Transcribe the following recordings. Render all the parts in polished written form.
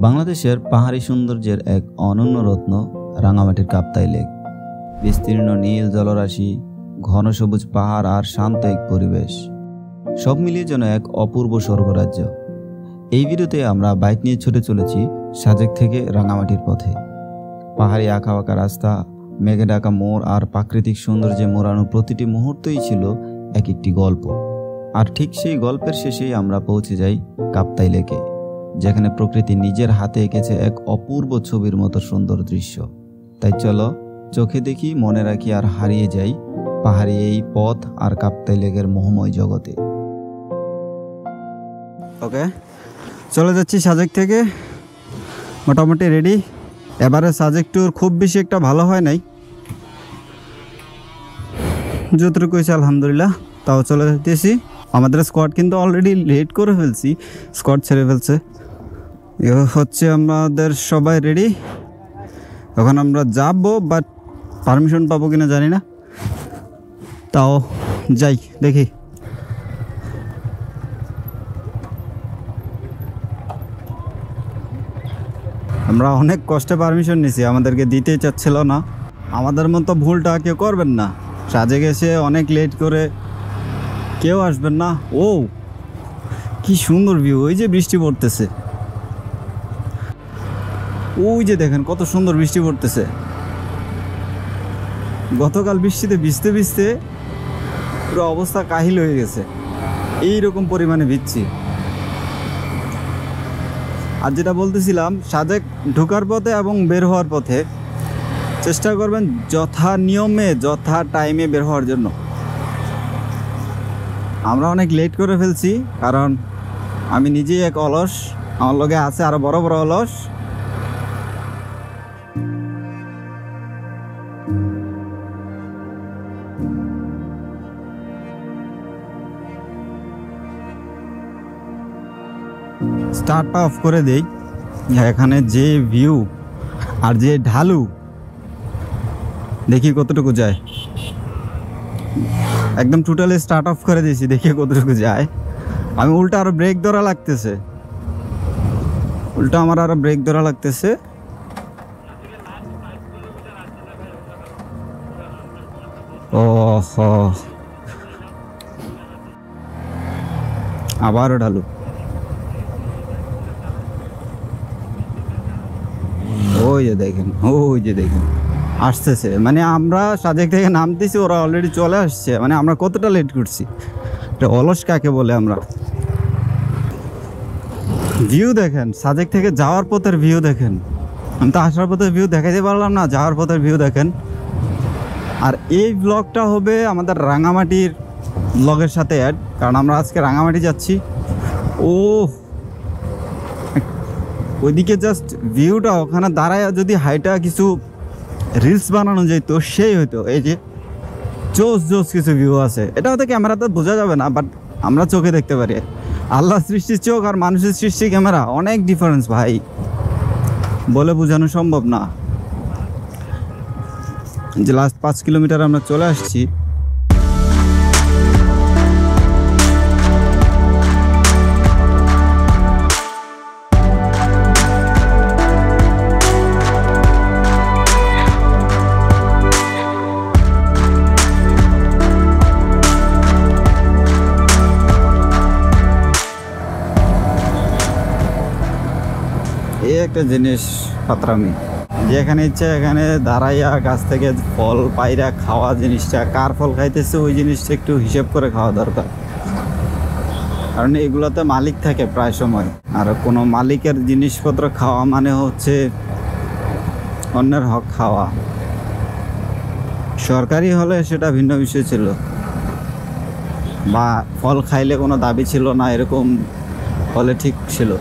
বাংলাদেশের পাহাড়ি সৌন্দর্যের এক অনন্য রত্ন রাঙামাটির কাপ্তাই লেক। বিস্তীর্ণ নীল জলরাশি, ঘন সবুজ পাহাড় আর শান্ত এক পরিবেশ, সব মিলিয়ে যেন এক অপূর্ব স্বর্গরাজ্য। এই ভিডিওতে আমরা বাইক নিয়ে ছুটে চলেছি সাজেক থেকে রাঙামাটির পথে। পাহাড়ি আঁকা বাঁকা রাস্তা, মেঘে ঢাকা মোড় আর প্রাকৃতিক সৌন্দর্যে মোড়ানো প্রতিটি মুহূর্তই ছিল এক একটি গল্প। আর ঠিক সেই গল্পের শেষেই আমরা পৌঁছে যাই কাপ্তাই লেকে, যেখানে প্রকৃতি নিজের হাতে এঁকেছে এক অপূর্ব ছবির মতো সুন্দর দৃশ্য। তাই চলো চোখে দেখি, মনে রাখি আর হারিয়ে যাই পাহাড়ি এই পথ আর কাপ্তাই লেকের মোহময় জগতে। ওকে, চলে যাচ্ছি সাজেক থেকে, মোটামুটি রেডি। এবারে সাজেক ট্যুর খুব বেশি একটা ভালো হয় নাই, যতটুকু হয়েছে আলহামদুলিল্লাহ। তাও চলে যেতেছি। আমাদের স্কোয়াড কিন্তু অলরেডি লেট করে ফেলছি, স্কোয়াড ছেড়ে ফেলছে। হচ্ছে আমাদের সবাই রেডি। এখন আমরা যাবো, বাট পারমিশন পাবো কিনা জানি না, তাও যাই দেখি। আমরা অনেক কষ্টে পারমিশন নিছি, আমাদেরকে দিতেই চাচ্ছিল না। আমাদের মতো ভুলটা কেউ করবেন না। সাজে গেছে অনেক লেট করে কেউ আসবেন না। ও কি সুন্দর ভিউ, ওই যে বৃষ্টি পড়তেছে, ওই যে দেখেন কত সুন্দর বৃষ্টি পড়তেছে। গতকাল বৃষ্টিতে ভিজতে ভিজতে পুরো অবস্থা কাহিল হয়ে গেছে, এইরকম পরিমাণে ভিজছি। আর যেটা বলতেছিলাম, সাজেক ঢোকার পথে এবং বের হওয়ার পথে চেষ্টা করবেন যথা নিয়মে যথা টাইমে বের হওয়ার জন্য। আমরা অনেক লেট করে ফেলছি, কারণ আমি নিজেই এক অলস, আমার লগে আছে আরো বড় বড় অলস। স্টার্টটা অফ করে দেই। এখানে যে ভিউ আর যে ঢালু, দেখি কতটুকু যায়। একদম টোটালি স্টার্ট অফ করে দিয়েছি, দেখি কতটুকু যায়। আমি উল্টা আরো ব্রেক ধরা লাগতেছে, আমার আরো ব্রেক ধরা লাগতেছে। ও আবারও ঢালু। ওই যে দেখেন আসতেছে। মানে আমরা সাজেক থেকে নামতেছি, ওরা অলরেডি চলে আসছে। মানে আমরা কতটা লেট করছি, এটা অলস কাকে বলে আমরা। ভিউ দেখেন, সাজেক থেকে যাওয়ার পথের ভিউ দেখেন। আমি তো আসার পথের ভিউ দেখাইতে পারলাম না, যাওয়ার পথের ভিউ দেখেন। আর এই ব্লগটা হবে আমাদের রাঙামাটির ব্লগের সাথে অ্যাড, কারণ আমরা আজকে রাঙামাটি যাচ্ছি। ওইদিকে জাস্ট ভিউটা, ওখানে দাঁড়ায় যদি হাইটা কিছু রিলস বানানো যেত সেই হইতো। এই যে জোস কিছু ভিউ আছে, এটা হয়তো ক্যামেরাতে বোঝা যাবে না, বাট আমরা চোখে দেখতে পারি। আল্লাহ সৃষ্টির চোখ আর মানুষের সৃষ্টি ক্যামেরা অনেক ডিফারেন্স ভাই, বলে বোঝানো সম্ভব না। যে লাস্ট 5 কিলোমিটার আমরা চলে আসছি। এই একটা জিনিস পাত্রামি, যেখানে ইচ্ছা এখানে দাঁড়াইয়া গাছ থেকে ফল পাইরা খাওয়া, জিনিসটা কার ফল খাইতেছে ওই জিনিসটা একটু হিসেব করে খাওয়া দরকার। কারণ এগুলোতে মালিক থাকে প্রায় সময়, আর কোনো মালিকের জিনিসপত্র খাওয়া মানে হচ্ছে অন্যের হক খাওয়া। সরকারি হলে সেটা ভিন্ন বিষয় ছিল, বা ফল খাইলে কোনো দাবি ছিল না, এরকম হলে ঠিক ছিল।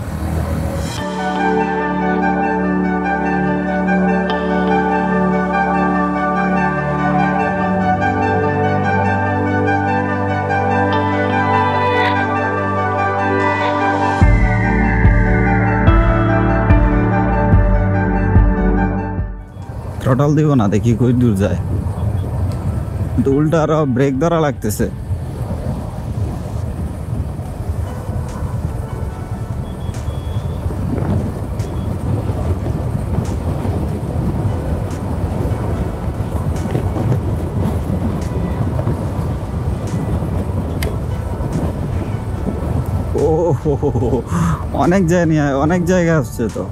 থ্রটল দিব না, দেখি কই দূর যায়। কিন্তু উল্টা আরো ব্রেক ধরা লাগতেছে। ও অনেক জায়গা, অনেক জায়গা আসছে তো।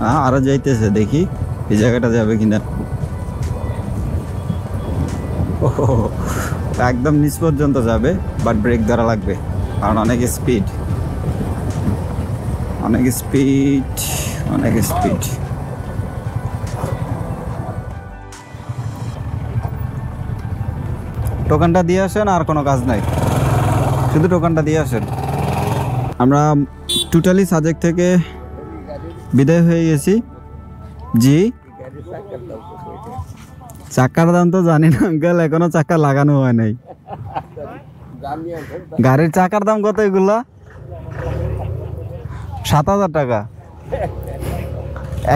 হ্যাঁ, আরো যাইতেছে, দেখি এই জায়গাটা যাবে কিনা। একদম নিচ পর্যন্ত যাবে, বাট ব্রেক ধরা লাগবে কারণ অনেক স্পিড, অনেক স্পিড, অনেক স্পিড। টোকানটা দিয়ে আসেন, আর কোনো কাজ নাই, শুধু টোকানটা দিয়ে আসেন। আমরা টোটালি সাজেক থেকে বিদায় হয়ে গেছি। জি, চাকার দাম তো জানি না আঙ্কেল, এখনো চাকা লাগানো হয় নাই। গাড়ির চাকার দাম কত এগুলা? 7,000 টাকা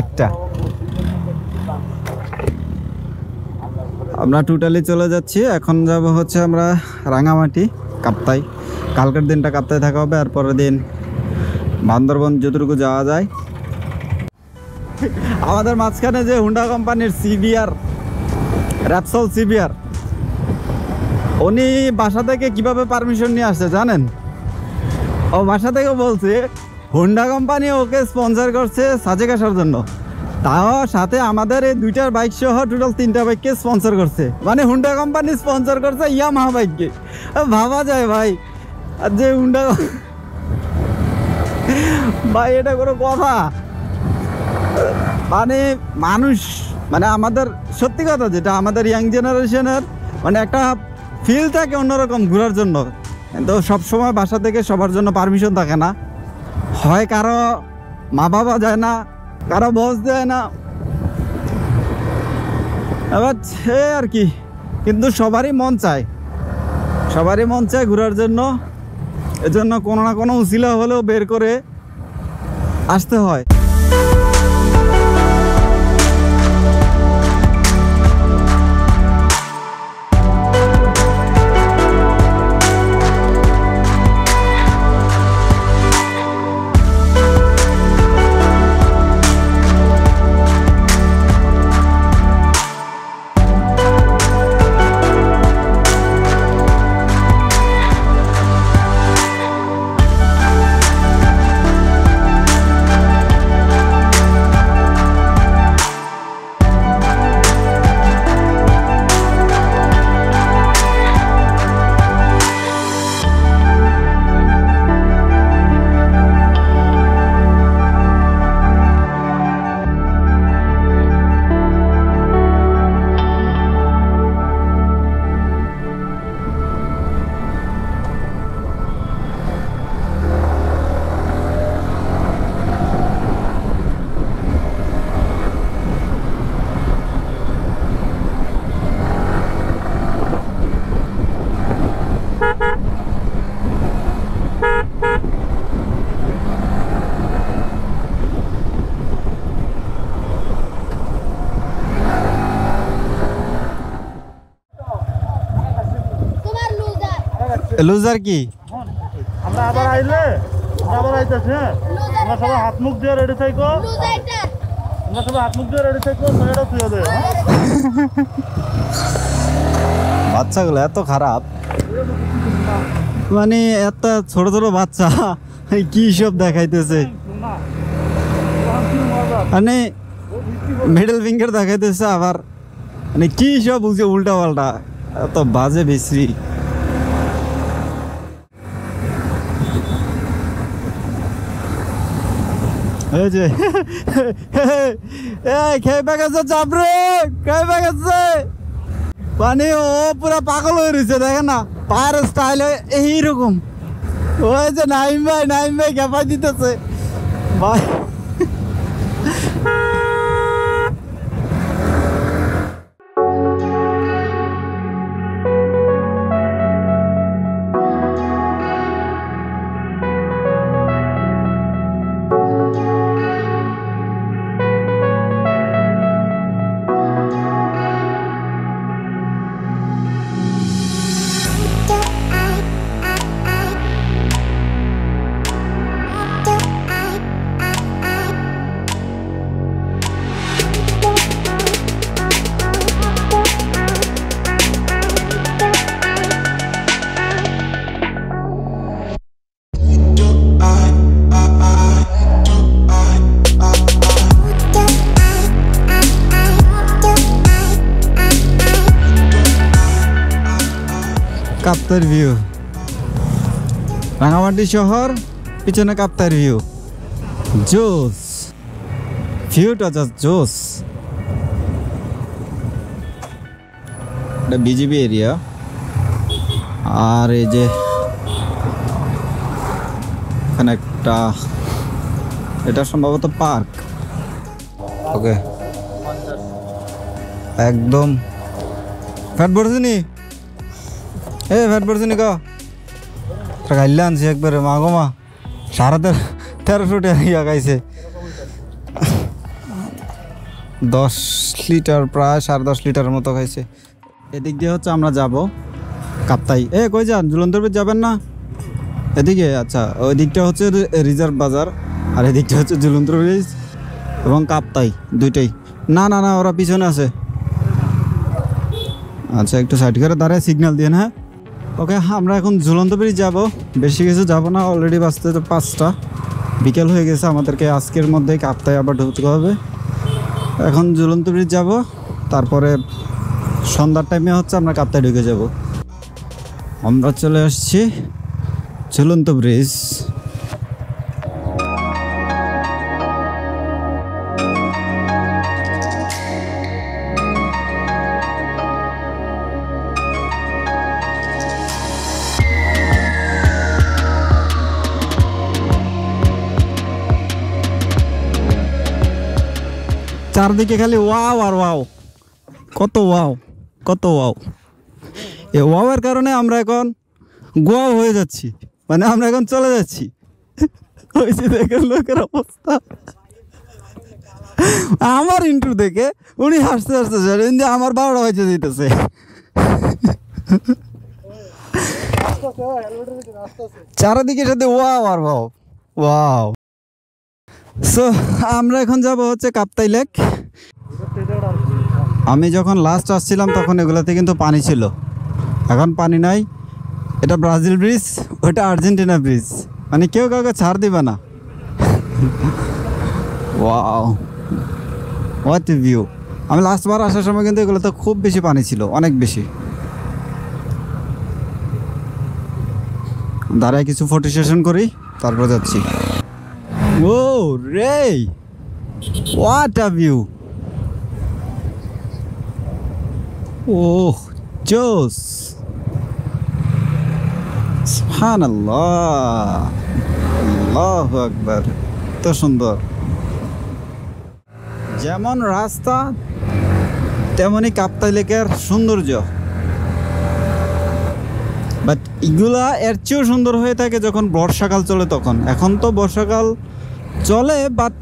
একটা। আমরা টোটালি চলে যাচ্ছি, এখন যাব হচ্ছে আমরা রাঙামাটি, কাপ্তাই। কালকের দিনটা কাপ্তাই থাকা হবে, আর পরের দিন বান্দরবন যতটুকু যাওয়া যায়। আমাদের মাঝখানে যে হুন্ডা কোম্পানির সিবিআর, র্যাপসল সিবিআর, উনি বাসা থেকে কিভাবে পারমিশন নিয়ে আসছে জানেন? ও বাসা থেকে বলছে হুন্ডা কোম্পানি ওকে স্পন্সর করছে সাজেক আসার জন্য, তাও সাথে আমাদের এই 2টার বাইক সহ টোটাল 3টা বাইককে স্পন্সর করছে। মানে হুন্ডা কোম্পানি স্পন্সর করছে ইয়ামাহা বাইককে। ভাবা যায় ভাই, আর যে হুন্ডা ভাই, এটা কোনো কথা? মানে মানুষ, মানে আমাদের সত্যি কথা যেটা, আমাদের ইয়াং জেনারেশনের মানে একটা ফিল থাকে অন্যরকম ঘোরার জন্য, কিন্তু সবসময় বাসা থেকে সবার জন্য পারমিশন থাকে না, হয় কারো মা বাবা যায় না, কারো বস দেয় না, এবার সে আর কি। কিন্তু সবারই মন চায়, সবারই মন চায় ঘোরার জন্য, এজন্য কোনো না কোনো উছিলা হলেও বের করে আসতে হয়। লুজার কি? আমরা আবার আইলে, আবার আইতেছি। হ্যাঁ, আমরা সবাই হাত মুখ দিয়ে রেডি থাকো, আমরা সবাই হাত মুখ দিয়ে রেডি থাকো, সেটা তুই দে। বাচ্চাগুলো এত খারাপ, মানে এত ছোট ছোট বাচ্চা কি সব দেখাইতেছে, মানে মিডল ফিঙ্গার দেখাইতেছে, আবার মানে কি সব বুঝে উল্টা পাল্টা, এত বাজে বিশ্রী। এই যে খেয়ে গেছে চাপরে, খেয়ে গেছে, মানে ও পুরা পাগল হয়ে রয়েছে, দেখেন না পায়ের স্টাইল এইরকম। ওই যে নাইম ভাই খেপাই দিতেছে ভাই। কাপ্তাইয়ের ভিউ, রাঙামাটি শহর, পিছনে কাপ্তাইয়ের ভিউ। জোস, ভিউটা জাস্ট জোস। এটা বিজিবি এরিয়া। আর এই যে এখানে একটা, এটা সম্ভবত পার্ক। ওকে, একদম ফ্যাট পড়ছিনি, ফ্যাট পড়ছিনি গাইলে আনছি একবারে, মা গো মা, 1350 টাকা খাইছে। 10 লিটার, প্রায় 10.5 লিটারের মতো খাইছে। এদিক দিয়ে হচ্ছে আমরা যাব কাপ্তাই। কই যান? ঝুলন্ত ব্রিজ যাবেন না? এদিকে? আচ্ছা, ওই দিকটা হচ্ছে রিজার্ভ বাজার, আর এদিকটা হচ্ছে ঝুলন্ত ব্রিজ এবং কাপ্তাই, দুইটাই। না না না, ওরা পিছনে আছে। আচ্ছা, একটু সাইড করে দাঁড়ায় সিগন্যাল দিয়ে। হ্যাঁ, ওকে, আমরা এখন ঝুলন্ত ব্রিজ যাব। বেশি কিছু যাব না, অলরেডি বাজতে তো 5টা, বিকেল হয়ে গেছে। আমাদেরকে আজকের মধ্যেই কাপ্তাই আবার ঢুকতে হবে। এখন ঝুলন্ত ব্রিজ যাব, তারপরে সন্ধ্যার টাইমে হচ্ছে আমরা কাপ্তাই ঢুকে যাব। আমরা চলে আসছি ঝুলন্ত ব্রিজ। চারদিকে খালি ওয়াও আর ওয়াও, কত ওয়াও, কত ওয়াও। এই ওয়াওয়ের কারণে আমরা এখন গোয়াও হয়ে যাচ্ছি, মানে আমরা এখন চলে যাচ্ছি। ওই যে দেখেন লোকের অবস্থা, আমার ইন্ট্রো দেখে উনি হাসতে হাসতে জানেন যে আমার 12টা হয়েছে দিতেছে। চারিদিকে সাথে ওয়াও আর ওয়াও ওয়াও। সো আমরা এখন যাব হচ্ছে কাপ্তাই লেক। আমি যখন লাস্ট আসছিলাম তখন এগুলাতে কিন্তু পানি ছিল, এখন পানি নাই। এটা ব্রাজিল ব্রিজ, ওটা আর্জেন্টিনা ব্রিজ, মানে কেউ কাউকে ছাড় দিবে না। Wow, what a view. আমি লাস্টবার আসার সময় কিন্তু এগুলোতে খুব বেশি পানি ছিল, অনেক বেশি। দাঁড়ায় কিছু ফটো সেশন করি, তারপর যাচ্ছি। ও রে, হোয়াট আ ভিউ। ওহ জোস, সুবহানাল্লাহ, আল্লাহু আকবার, এত সুন্দর। যেমন রাস্তা তেমনই কাপ্তাই লেকের সৌন্দর্য, বাট এগুলা এর চেয়েও সুন্দর হয়ে থাকে যখন বর্ষাকাল চলে তখন। এখন তো বর্ষাকাল চলে, বাট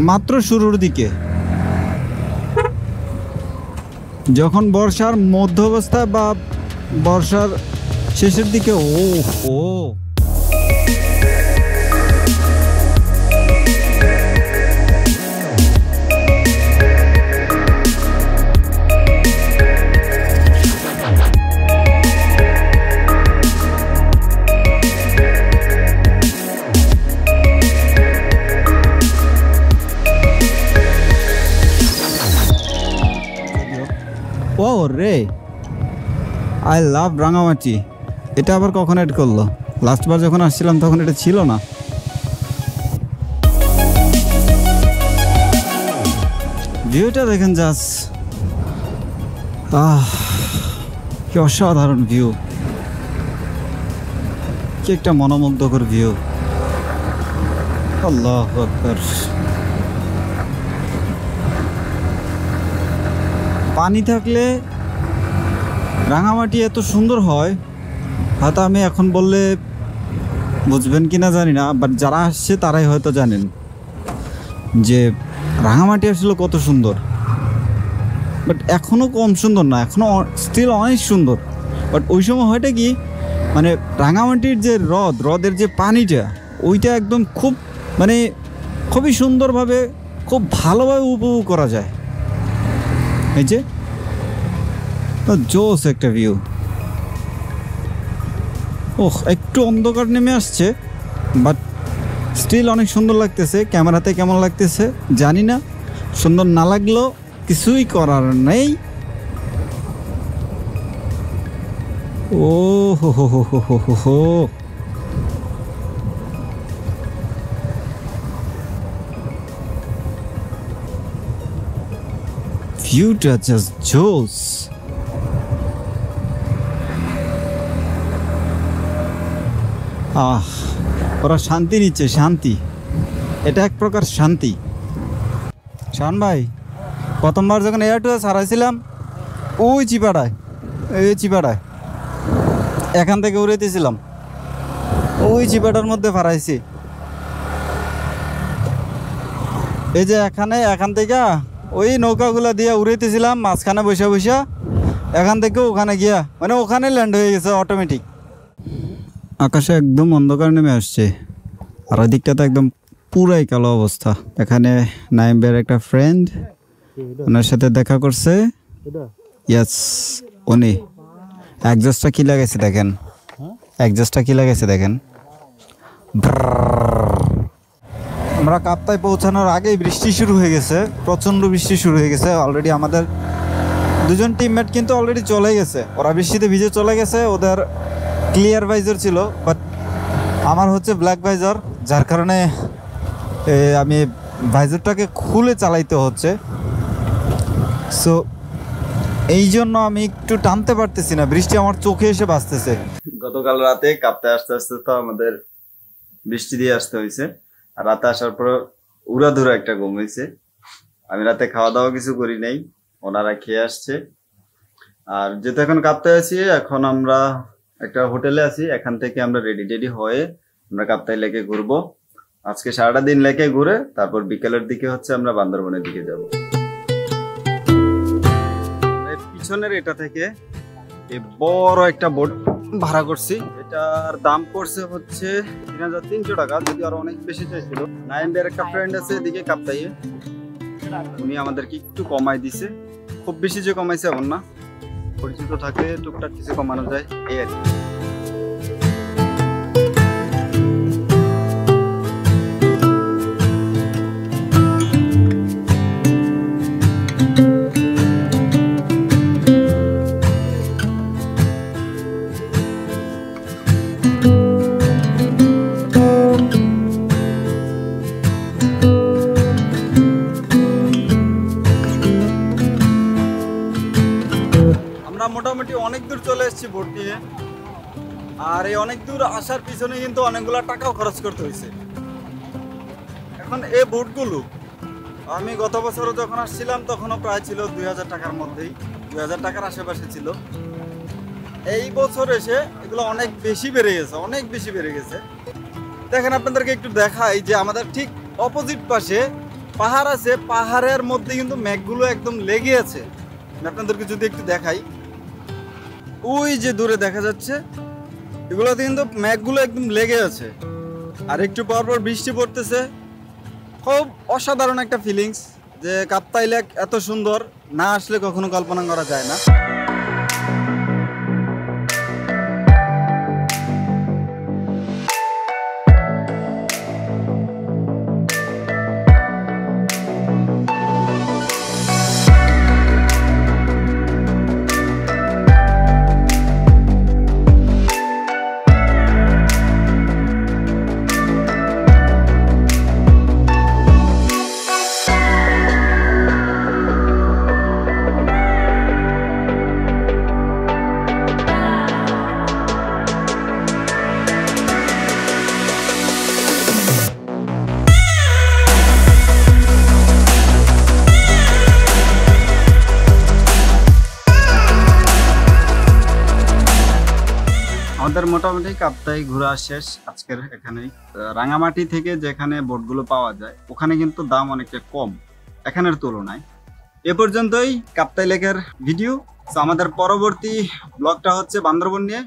মাত্র শুরুর দিকে। যখন বর্ষার মধ্য অবস্থা বা বর্ষার শেষের দিকে, ও ও ও রে, আই লাভ রাঙামাটি। এটা আবার কখন এড করলো? লাস্টবার যখন আসছিলাম তখন এটা ছিল না। ভিউটা দেখেন জাস্ট, কি অসাধারণ ভিউ, কি একটা মনোমুগ্ধকর ভিউ। আল্লাহু আকবার। পানি থাকলে রাঙামাটি এত সুন্দর হয়, হয়তো আমি এখন বললে বুঝবেন কি না জানি না, বাট যারা আসছে তারাই হয়তো জানেন যে রাঙামাটি আসলে কত সুন্দর। বাট এখনও কম সুন্দর না, এখনও স্টিল অনেক সুন্দর। বাট ওই সময় হয়টা কি, মানে রাঙামাটির যে হ্রদের যে পানিটা, ওইটা একদম খুব, মানে খুবই সুন্দরভাবে, খুব ভালোভাবে উপভোগ করা যায়। এই যে জোস একটা ভিউ। ওহ, একটু অন্ধকার নেমে আসছে, বাট স্টিল অনেক সুন্দর লাগতেছে। ক্যামেরাতে কেমন লাগতেছে জানি না, সুন্দর না লাগলেও কিছুই করার নেই। ও হো হো হো হো হো হো। ভিউটা জাস্ট জোস। ওরা শান্তি নিচ্ছে, শান্তি, এটা এক প্রকার শান্তি। শান ভাই, প্রথমবার যখন এয়ার টুয়ার্স হারাইছিলাম ওই চিপাড়ায়, এই চিপাড়ায় এখান থেকে উড়াইতেছিলাম, ওই চিপাটার মধ্যে হারাইছি। এই যে এখান থেকে ওই নৌকাগুলা দিয়ে উড়াইতেছিলাম মাঝখানে বসে বসে, এখান থেকে ওখানে গিয়া মানে ওখানে ল্যান্ড হয়ে গেছে অটোমেটিক। আকাশে একদম অন্ধকার নেমে আসছে, আর ওই দিকটাতে একদম পুরাই কালো অবস্থা। এখানে নাইমের একটা ফ্রেন্ড, ওনার সাথে দেখা করছে। ইয়েস, উনি একজস্টটা কি লাগাইছে দেখেন, একজস্টটা কি লাগাইছে দেখেন। আমরা কাপ্তায় পৌঁছানোর আগেই বৃষ্টি শুরু হয়ে গেছে, প্রচণ্ড বৃষ্টি শুরু হয়ে গেছে। অলরেডি আমাদের দুজন টিমমেট কিন্তু অলরেডি চলে গেছে, ওরা বৃষ্টিতে ভিজে চলে গেছে। ওদের ক্লিয়ার ভাইজার ছিল, বাট আমার হচ্ছে ব্ল্যাক ভাইজার, যার কারণে আমি ভাইজারটাকে খুলে চালাইতে হচ্ছে। সো এই জন্য আমি একটু টানতে পারতেছি না, বৃষ্টি আমার চোখে এসে বাজতেছে। গতকাল রাতে কাপ্তায় আসতে আসতে তো আমাদের বৃষ্টি দিয়ে আসতে হয়েছে, আর রাতে আসার পর উড়াধুরা একটা ঘুম হয়েছে। আমি রাতে খাওয়া দাওয়া কিছু করি নাই, ওনারা খেয়ে আসছে। আর যেহেতু এখন কাপ্তায় আছি, এখন আমরা একটা হোটেলে আছি, এখান থেকে আমরা রেডি হয়ে আমরা কাপ্তাই লেকে ঘুরবো। আজকে সারাটা দিন লেকে ঘুরে তারপর বিকেলের দিকে হচ্ছে আমরা বান্দরবনের দিকে যাব। পিছনের এটা থেকে এই বড় একটা বোট ভাড়া করছি, এটার দাম পড়ছে হচ্ছে ৩,৩০০ টাকা, যদি আরো অনেক বেশি চাইছিল। নাইমের একটা ফ্রেন্ড আছে এদিকে কাপ্তাইয়ে, উনি আমাদেরকে একটু কমাই দিছে, খুব বেশি যে কমাইছে এমন না, পরিচিত থাকলে টুকটাক কিছু কমানো যায় এই আর কি। মোটামুটি অনেক দূর চলে এসেছি বোট নিয়ে, আর এই অনেক দূর আসার পিছনে কিন্তু অনেকগুলো টাকাও খরচ করতে হয়েছে। এখন এই বোটগুলো আমি গত বছরও যখন আসছিলাম তখনও প্রায় ছিল ২,০০০ টাকার মধ্যেই, ২,০০০ টাকার আশেপাশে ছিল। এই বছর এসে এগুলো অনেক বেশি বেড়ে গেছে, অনেক বেশি বেড়ে গেছে। দেখেন আপনাদেরকে একটু দেখাই যে আমাদের ঠিক অপোজিট পাশে পাহাড় আছে, পাহাড়ের মধ্যে কিন্তু মেঘগুলো একদম লেগে আছে। আপনাদেরকে যদি একটু দেখাই, ওই যে দূরে দেখা যাচ্ছে, এগুলোতে কিন্তু মেঘগুলো একদম লেগে আছে, আর একটু পর পর বৃষ্টি পড়তেছে। খুব অসাধারণ একটা ফিলিংস, যে কাপ্তাই লেক এত সুন্দর, না আসলে কখনো কল্পনা করা যায় না। আমাদের মোটামুটি কাপ্তাই ঘোরা শেষ আজকের এখানেই। রাঙামাটি থেকে যেখানে বোটগুলো পাওয়া যায় ওখানে কিন্তু দাম অনেকটা কম এখানের তুলনায়। এ পর্যন্তই কাপ্তাই লেকের ভিডিও। আমাদের পরবর্তী ব্লগটা হচ্ছে বান্দরবন নিয়ে।